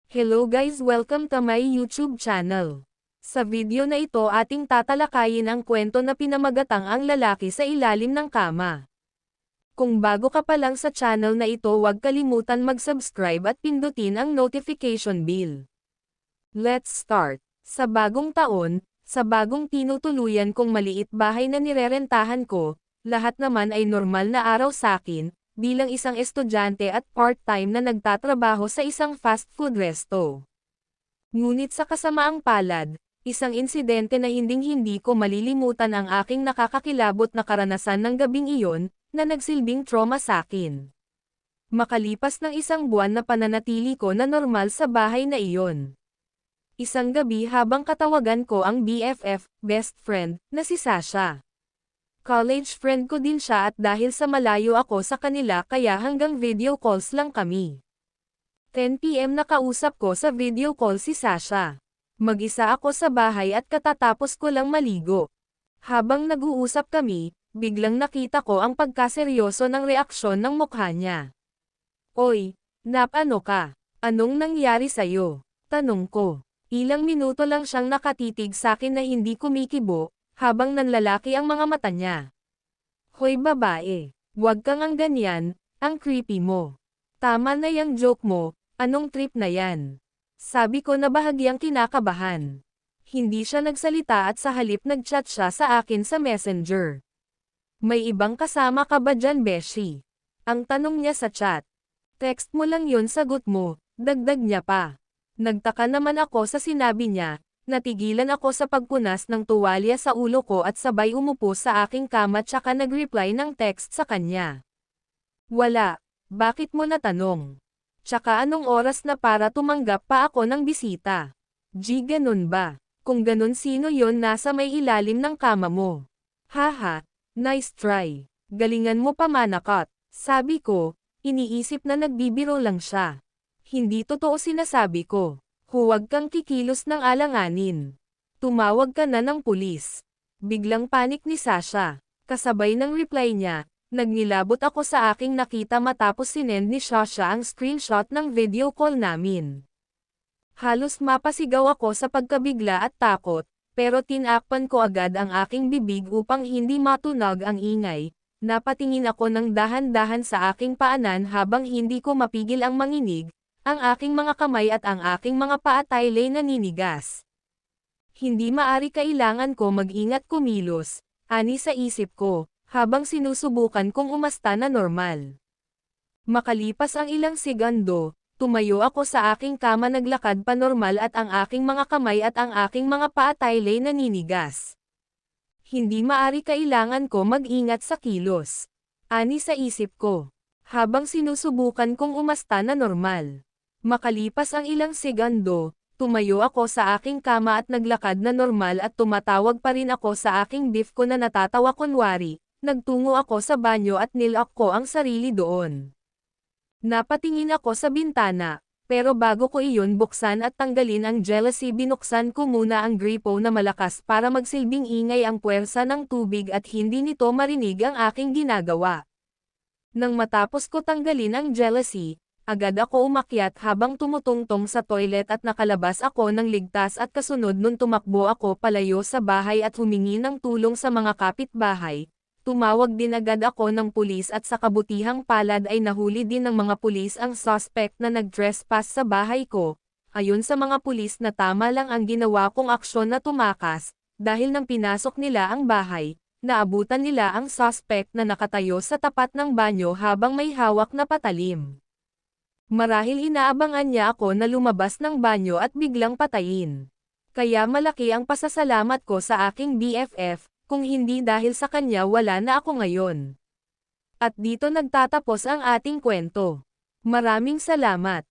Hello guys, welcome to my YouTube channel. Sa video na ito ating tatalakayin ang kwento na pinamagatang ang lalaki sa ilalim ng kama. Kung bago ka pa lang sa channel na ito, huwag kalimutan mag-subscribe at pindutin ang notification bell. Let's start. Sa bagong taon, sa bagong tinutuluyan kong maliit bahay na nirerentahan ko, lahat naman ay normal na araw sa akin, bilang isang estudyante at part-time na nagtatrabaho sa isang fast food resto. Ngunit sa kasamaang palad, isang insidente na hinding-hindi ko malilimutan ang aking nakakakilabot na karanasan ng gabing iyon, na nagsilbing trauma sa akin. Makalipas ng isang buwan na pananatili ko na normal sa bahay na iyon. Isang gabi habang katawagan ko ang BFF, best friend, na si Sasha. College friend ko din siya at dahil sa malayo ako sa kanila kaya hanggang video calls lang kami. 10 PM nakausap ko sa video call si Sasha. Mag-isa ako sa bahay at katatapos ko lang maligo. Habang nag-uusap kami, biglang nakita ko ang pagkaseryoso ng reaksyon ng mukha niya. "Oy, Nap, ano ka? Anong nangyari sa'yo?" Tanong ko. Ilang minuto lang siyang nakatitig sa akin na hindi kumikibo, habang nanlalaki ang mga mata niya. "Hoy babae, wag kang ang ganyan, ang creepy mo. Tama na yang joke mo, anong trip na yan?" Sabi ko na bahagyang kinakabahan. Hindi siya nagsalita at sa halip nagchat siya sa akin sa messenger. "May ibang kasama ka ba dyan, Beshi?" Ang tanong niya sa chat. "Text mo lang yun, sagot mo," dagdag niya pa. Nagtaka naman ako sa sinabi niya. Natigilan ako sa pagpunas ng tuwalya sa ulo ko at sabay umupo sa aking kama tsaka nag-reply ng text sa kanya. "Wala, bakit mo natanong? Tsaka anong oras na para tumanggap pa ako ng bisita? Ganun ba? Kung ganun, sino yon nasa may ilalim ng kama mo? Haha, nice try. Galingan mo pa manakot." Sabi ko, iniisip na nagbibiro lang siya. Hindi totoo sinasabi ko. "Huwag kang kikilos ng alanganin. Tumawag ka na ng pulis." Biglang panik ni Sasha. Kasabay ng reply niya, nagnilabot ako sa aking nakita matapos sinend ni Sasha ang screenshot ng video call namin. Halos mapasigaw ako sa pagkabigla at takot, pero tinakpan ko agad ang aking bibig upang hindi matunog ang ingay. Napatingin ako ng dahan-dahan sa aking paanan habang hindi ko mapigil ang manginig. Ang aking mga kamay at ang aking mga paa taylay naninigas. Hindi maari, kailangan ko mag-ingat kumilos, ani sa isip ko, habang sinusubukan kong umasta na normal. Makalipas ang ilang segundo, tumayo ako sa aking kama, naglakad pa normal at ang aking mga kamay at ang aking mga paa taylay naninigas. Hindi maari, kailangan ko mag-ingat sa kilos, ani sa isip ko, habang sinusubukan kong umasta na normal. Makalipas ang ilang segundo, tumayo ako sa aking kama at naglakad na normal at tumatawag pa rin ako sa aking beef ko na natatawa kunwari. Nagtungo ako sa banyo at nilock ko ang sarili doon. Napatingin ako sa bintana, pero bago ko iyon buksan at tanggalin ang jealousy, binuksan ko muna ang gripo na malakas para magsilbing ingay ang puwersa ng tubig at hindi nito marinig ang aking ginagawa. Nang matapos ko tanggalin ang jealousy, agad ako umakyat habang tumutungtong sa toilet at nakalabas ako ng ligtas at kasunod nun tumakbo ako palayo sa bahay at humingi ng tulong sa mga kapitbahay. Tumawag din agad ako ng pulis at sa kabutihang palad ay nahuli din ng mga pulis ang suspect na nag-trespass sa bahay ko. Ayon sa mga pulis na tama lang ang ginawa kong aksyon na tumakas, dahil nang pinasok nila ang bahay, naabutan nila ang suspect na nakatayo sa tapat ng banyo habang may hawak na patalim. Marahil inaabangan niya ako na lumabas ng banyo at biglang patayin. Kaya malaki ang pasasalamat ko sa aking BFF, kung hindi dahil sa kanya wala na ako ngayon. At dito nagtatapos ang ating kwento. Maraming salamat.